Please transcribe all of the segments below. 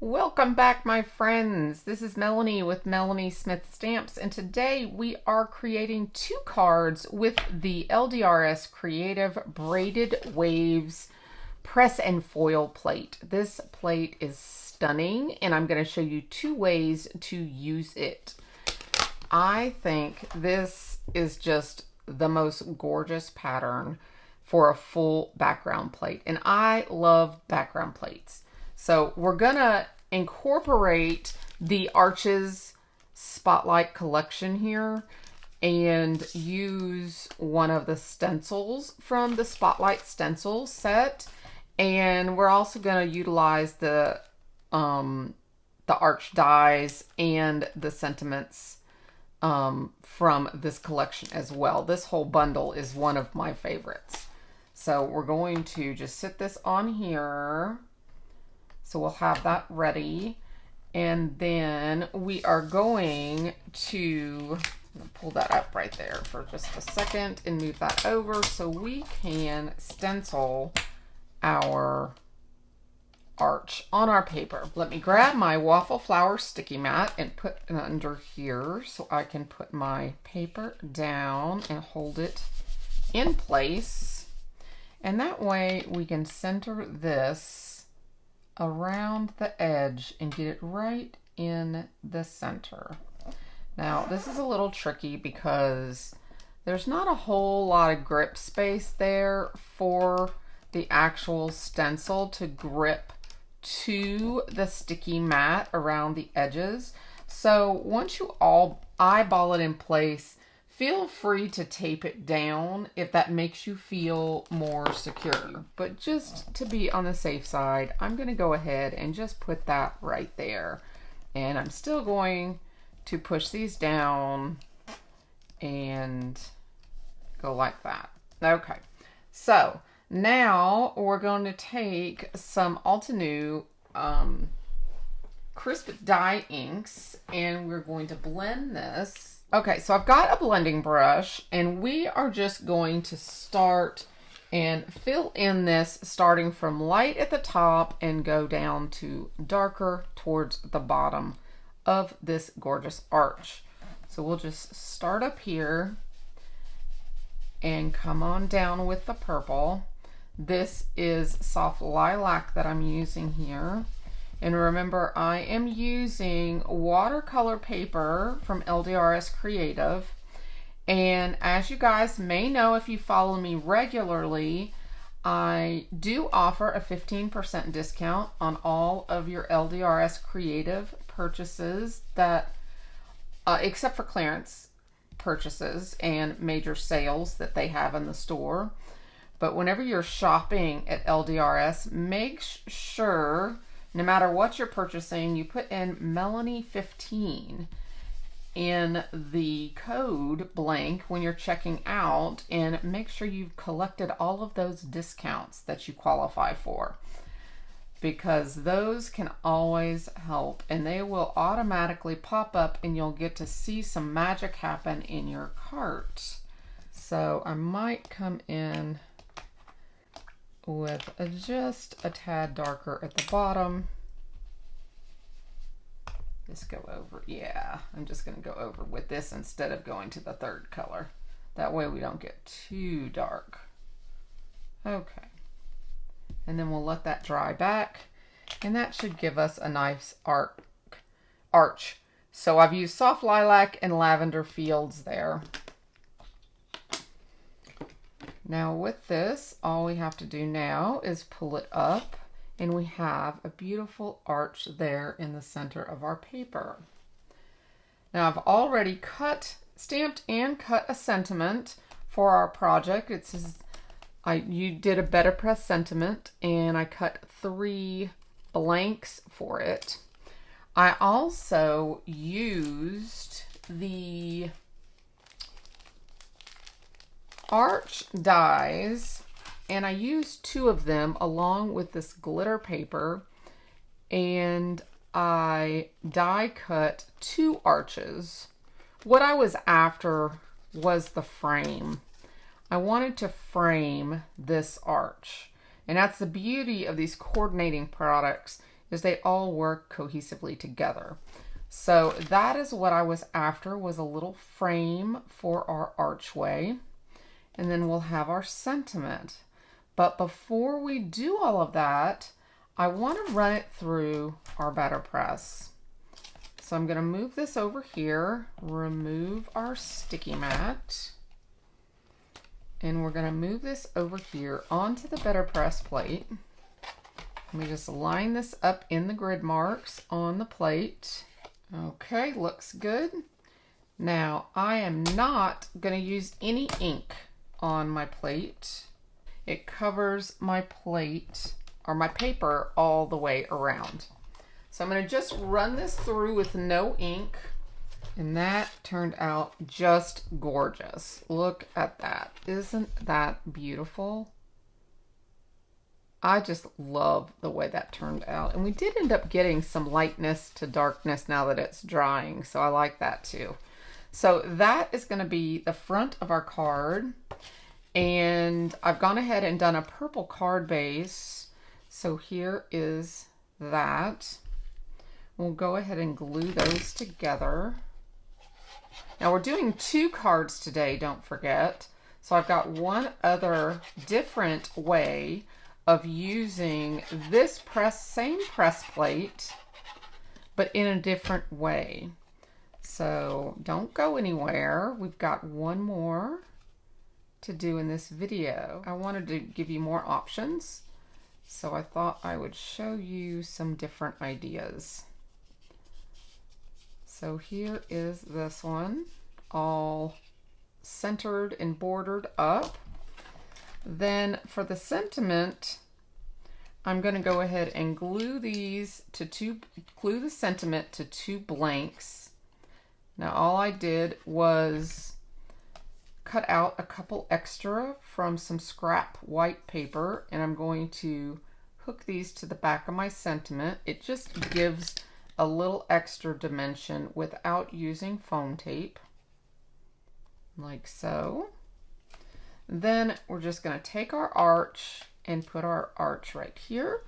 Welcome back, my friends. This is Melanie with Melanie Smith Stamps, and today we are creating two cards with the LDRS Creative Braided Waves press and foil plate. This plate is stunning, and I'm going to show you two ways to use it. I think this is just the most gorgeous pattern for a full background plate, and I love background plates. So we're gonna incorporate the Arches Spotlight collection here and use one of the stencils from the Spotlight stencil set. And we're also gonna utilize the arch dies and the sentiments from this collection as well. This whole bundle is one of my favorites. So we're going to just sit this on here. So we'll have that ready. And then we are going to pull that up right there for just a second and move that over so we can stencil our arch on our paper. Let me grab my waffle flower sticky mat and put it under here so I can put my paper down and hold it in place. And that way we can center this around the edge and get it right in the center. Now this is a little tricky because there's not a whole lot of grip space there for the actual stencil to grip to the sticky mat around the edges. So once you all eyeball it in place, feel free to tape it down if that makes you feel more secure. But just to be on the safe side, I'm going to go ahead and just put that right there. And I'm still going to push these down and go like that. Okay, so now we're going to take some Altenew crisp dye inks and we're going to blend this. Okay, so I've got a blending brush and we are just going to start and fill in this starting from light at the top and go down to darker towards the bottom of this gorgeous arch. So we'll just start up here and come on down with the purple. This is soft lilac that I'm using here. And remember, I am using watercolor paper from LDRS Creative. And as you guys may know, if you follow me regularly, I do offer a 15% discount on all of your LDRS Creative purchases that, except for clearance purchases and major sales that they have in the store. But whenever you're shopping at LDRS, make sure, no matter what you're purchasing, you put in Melanie15 in the code blank when you're checking out and make sure you've collected all of those discounts that you qualify for, because those can always help and they will automatically pop up and you'll get to see some magic happen in your cart. So I might come in with just a tad darker at the bottom. Just go over, yeah, I'm just going to go over with this instead of going to the third color. That way we don't get too dark. Okay, and then we'll let that dry back and that should give us a nice arch. So I've used soft lilac and lavender fields there. Now with this, all we have to do now is pull it up and we have a beautiful arch there in the center of our paper. Now I've already stamped and cut a sentiment for our project. It says you did a BetterPress sentiment and I cut 3 blanks for it. I also used the arch dies and I used 2 of them along with this glitter paper, and I die cut 2 arches. What I was after was the frame. I wanted to frame this arch, and that's the beauty of these coordinating products, because they all work cohesively together. So that is what I was after, was a little frame for our archway. And then we'll have our sentiment. But before we do all of that, I want to run it through our BetterPress. So I'm going to move this over here, remove our sticky mat, and we're going to move this over here onto the BetterPress plate. Let me just line this up in the grid marks on the plate. Okay, looks good. Now, I am not going to use any ink on my plate. It covers my plate, or my paper, all the way around. So I'm going to just run this through with no ink, and that turned out just gorgeous. Look at that. Isn't that beautiful? I just love the way that turned out. And we did end up getting some lightness to darkness now that it's drying, so I like that too. So that is going to be the front of our card. And I've gone ahead and done a purple card base. So here is that. We'll go ahead and glue those together. Now we're doing 2 cards today, don't forget. So I've got one other different way of using this same press plate, but in a different way. So don't go anywhere. We've got one more to do in this video. I wanted to give you more options, so I thought I would show you some different ideas. So here is this one, all centered and bordered up. Then for the sentiment, I'm going to go ahead and glue the sentiment to 2 blanks. Now all I did was cut out a couple extra from some scrap white paper, and I'm going to hook these to the back of my sentiment. It just gives a little extra dimension without using foam tape, like so. Then we're just going to take our arch and put our arch right here.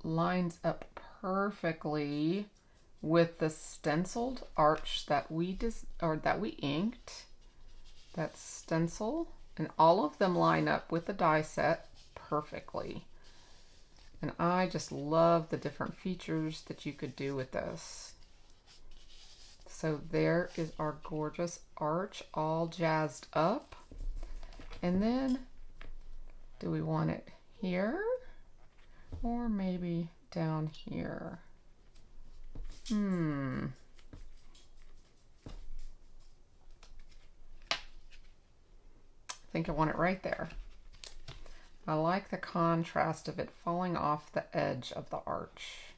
Lines up perfectly with the stenciled arch that we inked. That stencil, and all of them line up with the die set perfectly. And I just love the different features that you could do with this. So there is our gorgeous arch all jazzed up. And then, do we want it here? Or maybe down here? I think I want it right there. I like the contrast of it falling off the edge of the arch.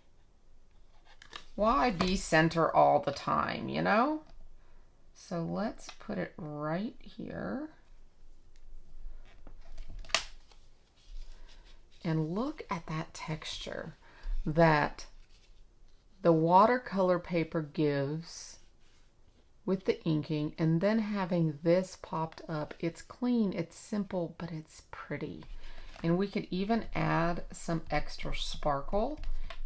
Why be center all the time, you know? So let's put it right here. And look at that texture that the watercolor paper gives with the inking, and then having this popped up. It's clean, it's simple, but it's pretty. And we could even add some extra sparkle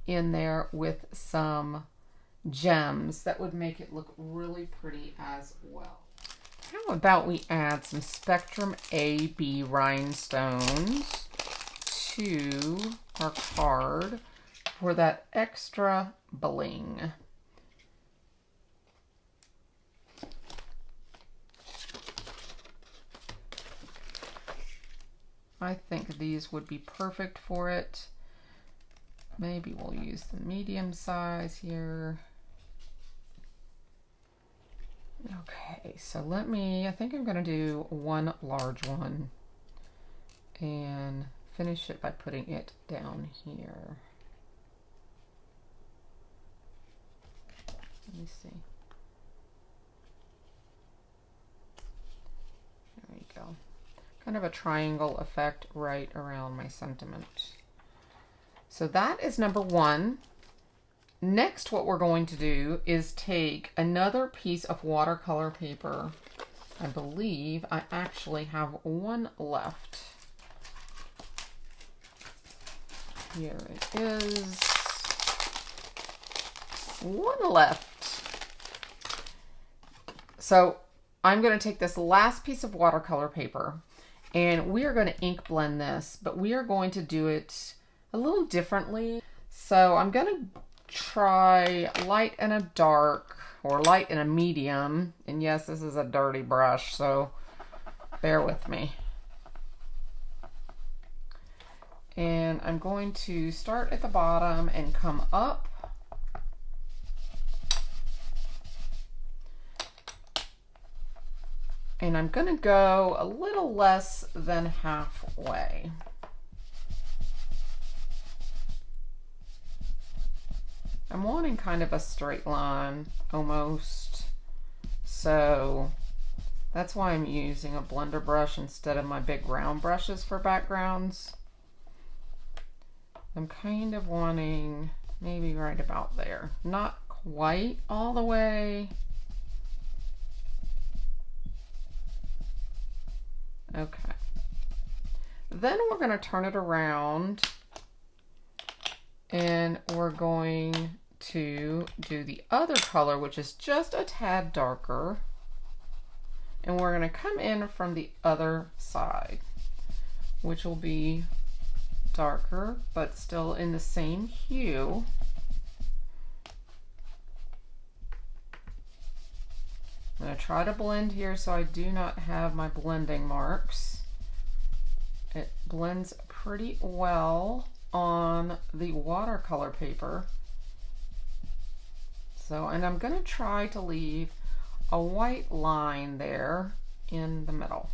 in there with some gems that would make it look really pretty as well. How about we add some Spectrum AB rhinestones to our card for that extra bling. I think these would be perfect for it. Maybe we'll use the medium size here. Okay, so I think I'm going to do one large one and finish it by putting it down here. Let me see. There we go. Kind of a triangle effect right around my sentiment. So that is number 1. Next, what we're going to do is take another piece of watercolor paper. I believe I actually have one left. Here it is. One left. So I'm going to take this last piece of watercolor paper and we are going to ink blend this, but we are going to do it a little differently. So I'm going to try light and a dark, or light and a medium. And yes, this is a dirty brush, so bear with me. And I'm going to start at the bottom and come up. And I'm going to go a little less than halfway. I'm wanting kind of a straight line almost. So that's why I'm using a blender brush instead of my big round brushes for backgrounds. I'm kind of wanting maybe right about there. Not quite all the way. Okay. Then we're going to turn it around and we're going to do the other color, which is just a tad darker. And we're going to come in from the other side, which will be darker, but still in the same hue. I'm going to try to blend here so I do not have my blending marks. It blends pretty well on the watercolor paper. So, and I'm going to try to leave a white line there in the middle.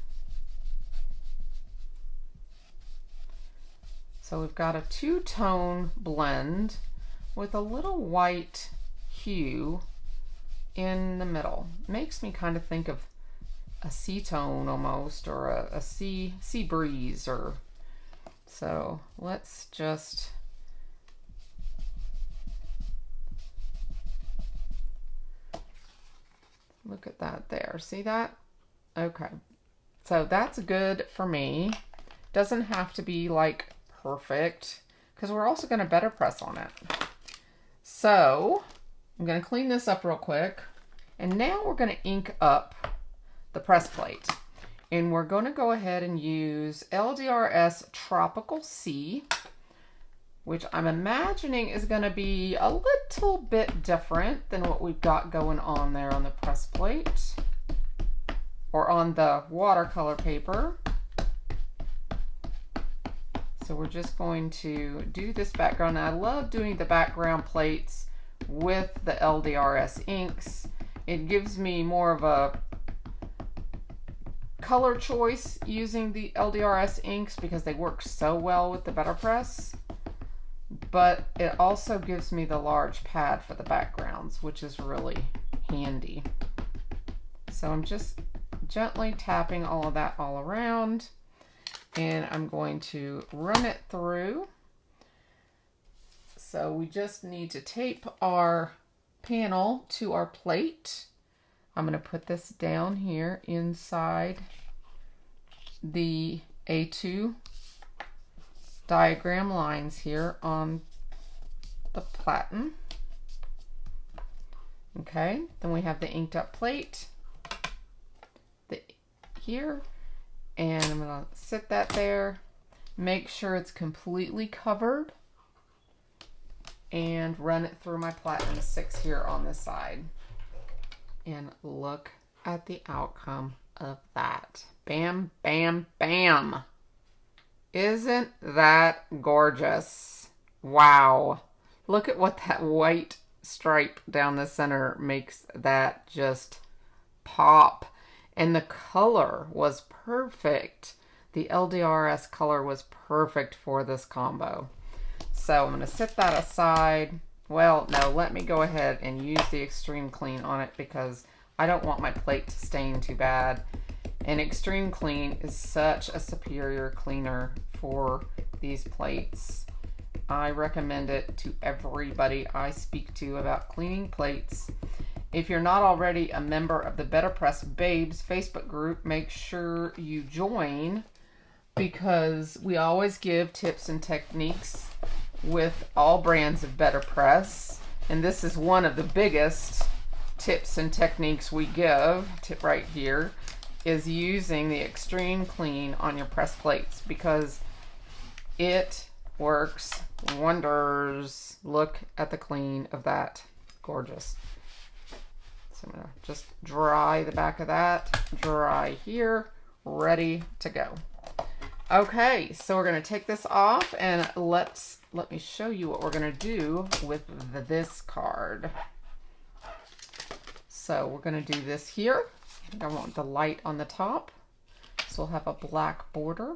So we've got a two-tone blend with a little white hue in the middle. Makes me kind of think of a sea tone almost, or a sea breeze, or so. Let's just look at that there. See that? Okay. So that's good for me. Doesn't have to be like perfect because we're also going to BetterPress on it. So I'm going to clean this up real quick. And now we're going to ink up the press plate. And we're going to go ahead and use LDRS Tropical Sea, which I'm imagining is going to be a little bit different than what we've got going on there on the press plate or on the watercolor paper. So we're just going to do this background. I love doing the background plates with the LDRS inks. It gives me more of a color choice using the LDRS inks because they work so well with the BetterPress. But it also gives me the large pad for the backgrounds, which is really handy. So I'm just gently tapping all of that all around. And I'm going to run it through. So we just need to tape our panel to our plate. I'm going to put this down here inside the A2 diagram lines here on the platen. Okay, then we have the inked up plate here. And I'm going to sit that there, make sure it's completely covered, and run it through my Platinum 6 here on this side. And look at the outcome of that. Bam, bam, bam. Isn't that gorgeous? Wow. Look at what that white stripe down the center makes that just pop. And the color was perfect. The LDRS color was perfect for this combo. So I'm going to set that aside. Well, no, let me go ahead and use the Extreme Clean on it because I don't want my plate to stain too bad. And Extreme Clean is such a superior cleaner for these plates. I recommend it to everybody I speak to about cleaning plates. If you're not already a member of the BetterPress Babes Facebook group, make sure you join because we always give tips and techniques with all brands of BetterPress, and this is one of the biggest tips and techniques we give, tip right here, is using the extreme clean on your press plates, because it works wonders. Look at the clean of that. Gorgeous. So I'm going to just dry the back of that, dry here, ready to go. Okay, so we're going to take this off, and let me show you what we're going to do with this card. So we're going to do this here. I want the light on the top, so we'll have a black border.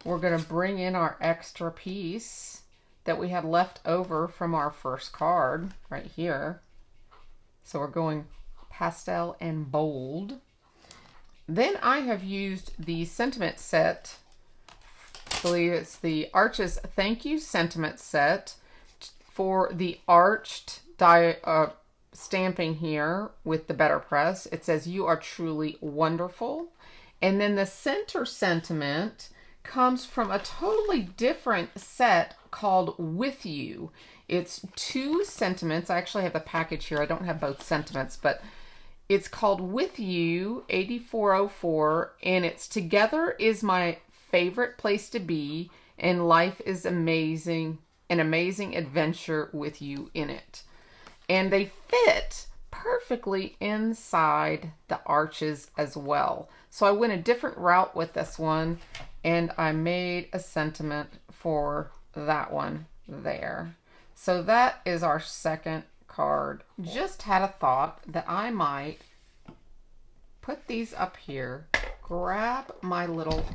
We're going to bring in our extra piece that we had left over from our first card right here. So we're going pastel and bold. Then I have used the sentiment set. I believe it's the Arches Thank You sentiment set for the arched stamping here with the BetterPress. It says, "You are truly wonderful." And then the center sentiment comes from a totally different set called With You. It's 2 sentiments. I actually have the package here. I don't have both sentiments, but it's called With You 8404, and it's "Together is my favorite place to be, and life is amazing, an amazing adventure with you in it." And they fit perfectly inside the arches as well. So I went a different route with this one, and I made a sentiment for that one there. So that is our second card. Just had a thought that I might put these up here, grab my little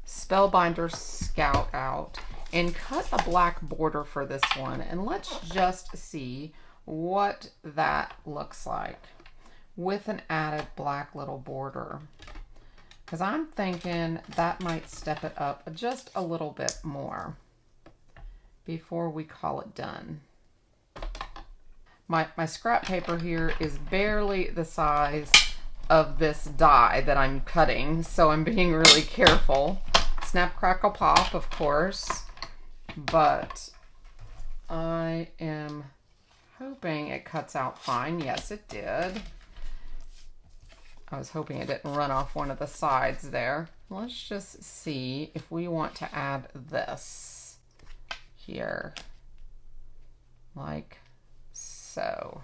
Spellbinders Scout out, and cut a black border for this one. And let's just see what that looks like with an added black little border, because I'm thinking that might step it up just a little bit more before we call it done. My scrap paper here is barely the size of this die that I'm cutting, so I'm being really careful. Snap, crackle, pop, of course, but I am hoping it cuts out fine. Yes, it did. I was hoping it didn't run off one of the sides there. Let's just see if we want to add this here, like so.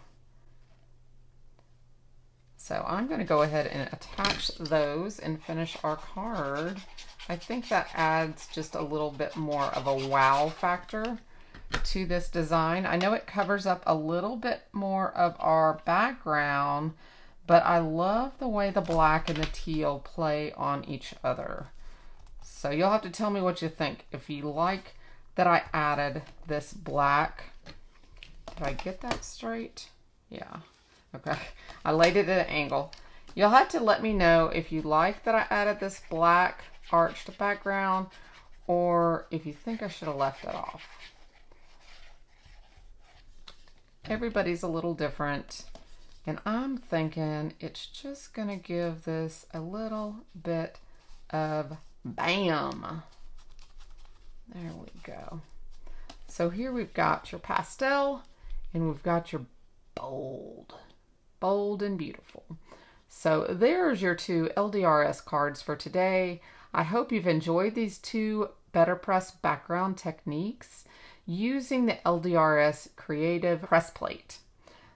So I'm going to go ahead and attach those and finish our card. I think that adds just a little bit more of a wow factor to this design. I know it covers up a little bit more of our background, but I love the way the black and the teal play on each other. So you'll have to tell me what you think. If you like that I added this black. Did I get that straight? Yeah. Okay. I laid it at an angle. You'll have to let me know if you like that I added this black arched background, or if you think I should have left it off. Everybody's a little different, and I'm thinking it's just gonna give this a little bit of bam. There we go. So here we've got your pastel, and we've got your bold. Bold and beautiful. So there's your 2 LDRS cards for today. I hope you've enjoyed these 2 BetterPress background techniques using the LDRS Creative Press Plate.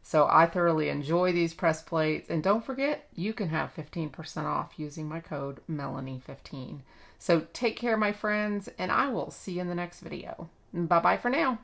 So I thoroughly enjoy these press plates, and don't forget, you can have 15% off using my code Melanie15. So take care, my friends, and I will see you in the next video. Bye-bye for now.